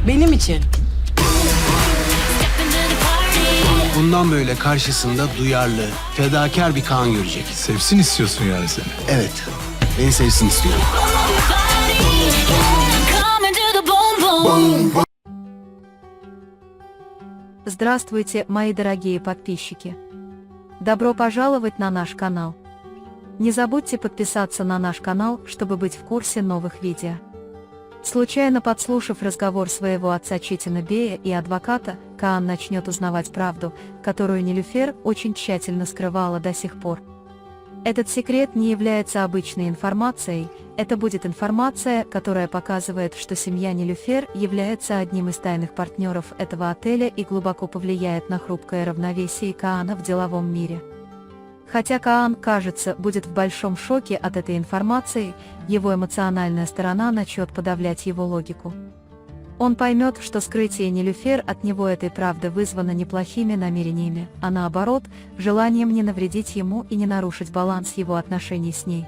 Benim için. Bundan böyle karşısında duyarlı, fedakar bir Kaan görecek. Sevsin istiyorsun yani seni. Evet, beni sevsin istiyorum. Здравствуйте, мои дорогие подписчики! Добро пожаловать на наш канал! Не забудьте подписаться на наш канал, чтобы быть в курсе новых видео. Случайно подслушав разговор своего отца Четина Бея и адвоката, Каан начнет узнавать правду, которую Нилюфер очень тщательно скрывала до сих пор. Этот секрет не является обычной информацией, это будет информация, которая показывает, что семья Нилюфер является одним из тайных партнеров этого отеля и глубоко повлияет на хрупкое равновесие Каана в деловом мире. Хотя Каан, кажется, будет в большом шоке от этой информации, его эмоциональная сторона начнет подавлять его логику. Он поймет, что скрытие Нилюфер от него этой правды вызвано не плохими намерениями, а наоборот, желанием не навредить ему и не нарушить баланс его отношений с ней.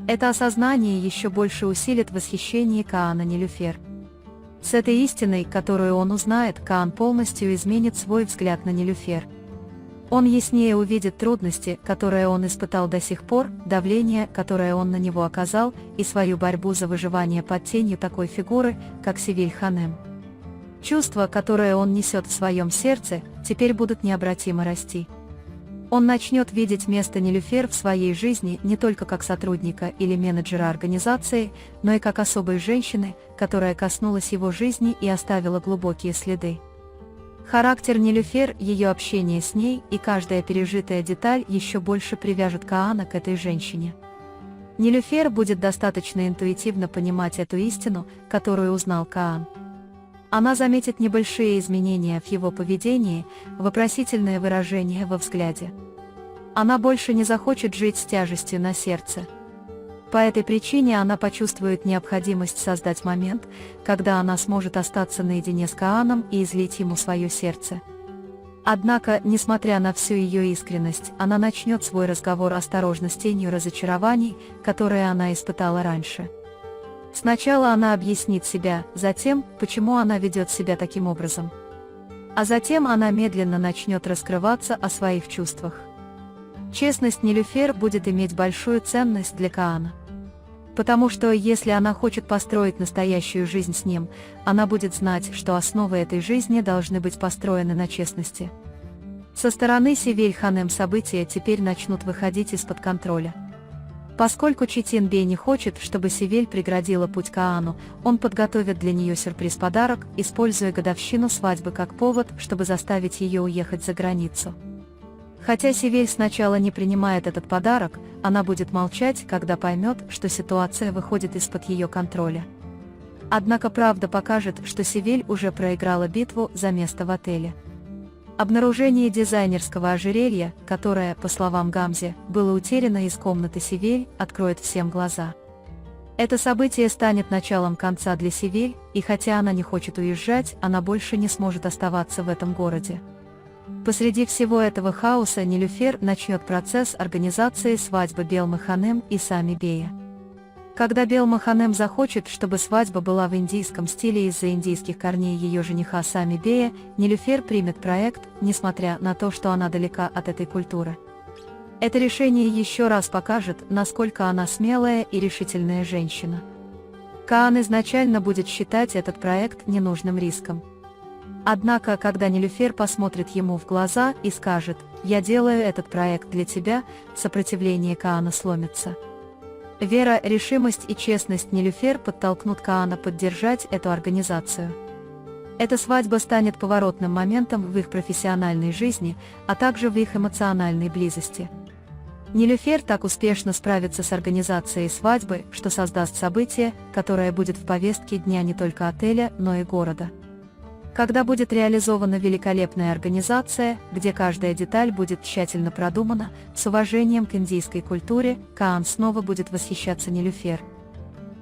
Это осознание еще больше усилит восхищение Каана Нилюфер. С этой истиной, которую он узнает, Каан полностью изменит свой взгляд на Нилюфер. Он яснее увидит трудности, которые он испытал до сих пор, давление, которое он на него оказал, и свою борьбу за выживание под тенью такой фигуры, как Севиль Ханем. Чувства, которые он несет в своем сердце, теперь будут необратимо расти. Он начнет видеть место Нилюфер в своей жизни не только как сотрудника или менеджера организации, но и как особой женщины, которая коснулась его жизни и оставила глубокие следы. Характер Нилюфер, ее общение с ней и каждая пережитая деталь еще больше привяжет Каана к этой женщине. Нилюфер будет достаточно интуитивно понимать эту истину, которую узнал Каан. Она заметит небольшие изменения в его поведении, вопросительное выражение во взгляде. Она больше не захочет жить с тяжестью на сердце. По этой причине она почувствует необходимость создать момент, когда она сможет остаться наедине с Кааном и излить ему свое сердце. Однако, несмотря на всю ее искренность, она начнет свой разговор осторожно с тенью разочарований, которые она испытала раньше. Сначала она объяснит себя, затем, почему она ведет себя таким образом. А затем она медленно начнет раскрываться о своих чувствах. Честность Нилюфер будет иметь большую ценность для Каана. Потому что если она хочет построить настоящую жизнь с ним, она будет знать, что основы этой жизни должны быть построены на честности. Со стороны Севиль Ханем события теперь начнут выходить из-под контроля. Поскольку Четин Бей не хочет, чтобы Севиль преградила путь Каану, он подготовит для нее сюрприз-подарок, используя годовщину свадьбы как повод, чтобы заставить ее уехать за границу. Хотя Севиль сначала не принимает этот подарок, она будет молчать, когда поймет, что ситуация выходит из-под ее контроля. Однако правда покажет, что Севиль уже проиграла битву за место в отеле. Обнаружение дизайнерского ожерелья, которое, по словам Гамзе, было утеряно из комнаты Севиль, откроет всем глаза. Это событие станет началом конца для Севиль, и хотя она не хочет уезжать, она больше не сможет оставаться в этом городе. Посреди всего этого хаоса Нилюфер начнет процесс организации свадьбы Белмы Ханем и Сами Бея. Когда Белма Ханем захочет, чтобы свадьба была в индийском стиле из-за индийских корней ее жениха Сами Бея, Нилюфер примет проект, несмотря на то, что она далека от этой культуры. Это решение еще раз покажет, насколько она смелая и решительная женщина. Каан изначально будет считать этот проект ненужным риском. Однако, когда Нилюфер посмотрит ему в глаза и скажет «Я делаю этот проект для тебя», сопротивление Каана сломится. Вера, решимость и честность Нилюфер подтолкнут Каана поддержать эту организацию. Эта свадьба станет поворотным моментом в их профессиональной жизни, а также в их эмоциональной близости. Нилюфер так успешно справится с организацией свадьбы, что создаст событие, которое будет в повестке дня не только отеля, но и города. Когда будет реализована великолепная организация, где каждая деталь будет тщательно продумана, с уважением к индийской культуре, Каан снова будет восхищаться Нилюфер.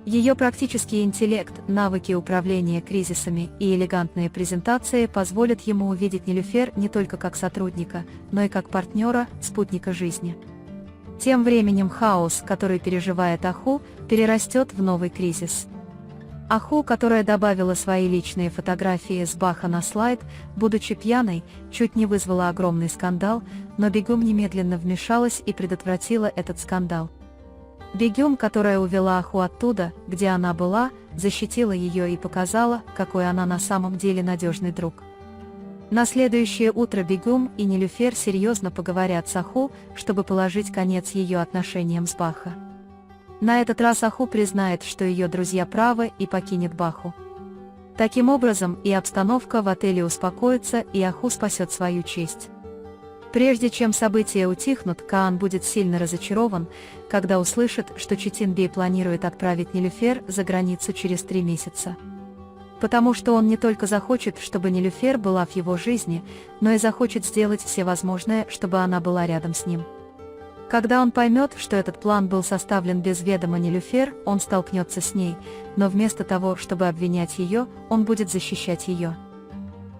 Ее практический интеллект, навыки управления кризисами и элегантные презентации позволят ему увидеть Нилюфер не только как сотрудника, но и как партнера, спутника жизни. Тем временем хаос, который переживает Аху, перерастет в новый кризис. Аху, которая добавила свои личные фотографии с Баха на слайд, будучи пьяной, чуть не вызвала огромный скандал, но Бегюм немедленно вмешалась и предотвратила этот скандал. Бегюм, которая увела Аху оттуда, где она была, защитила ее и показала, какой она на самом деле надежный друг. На следующее утро Бегюм и Нилюфер серьезно поговорят с Аху, чтобы положить конец ее отношениям с Баха. На этот раз Аху признает, что ее друзья правы, и покинет Баху. Таким образом, и обстановка в отеле успокоится, и Аху спасет свою честь. Прежде чем события утихнут, Каан будет сильно разочарован, когда услышит, что Читинбей планирует отправить Нилюфер за границу через 3 месяца. Потому что он не только захочет, чтобы Нилюфер была в его жизни, но и захочет сделать все возможное, чтобы она была рядом с ним. Когда он поймет, что этот план был составлен без ведома Нилюфер, он столкнется с ней, но вместо того, чтобы обвинять ее, он будет защищать ее.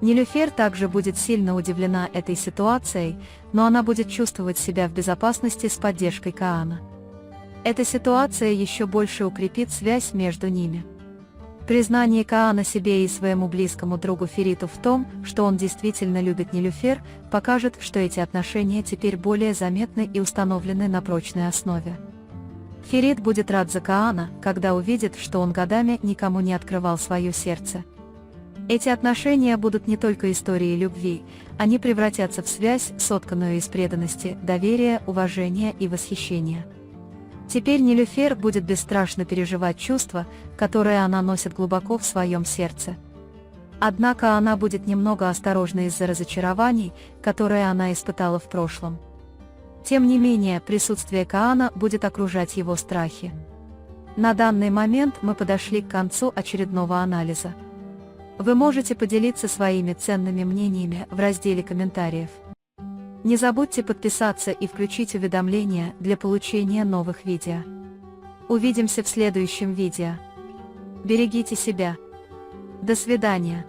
Нилюфер также будет сильно удивлена этой ситуацией, но она будет чувствовать себя в безопасности с поддержкой Каана. Эта ситуация еще больше укрепит связь между ними. Признание Каана себе и своему близкому другу Фериту в том, что он действительно любит Нилюфер, покажет, что эти отношения теперь более заметны и установлены на прочной основе. Ферит будет рад за Каана, когда увидит, что он годами никому не открывал свое сердце. Эти отношения будут не только историей любви, они превратятся в связь, сотканную из преданности, доверия, уважения и восхищения. Теперь Нилюфер будет бесстрашно переживать чувства, которые она носит глубоко в своем сердце. Однако она будет немного осторожна из-за разочарований, которые она испытала в прошлом. Тем не менее, присутствие Каана будет окружать его страхи. На данный момент мы подошли к концу очередного анализа. Вы можете поделиться своими ценными мнениями в разделе комментариев. Не забудьте подписаться и включить уведомления для получения новых видео. Увидимся в следующем видео. Берегите себя. До свидания.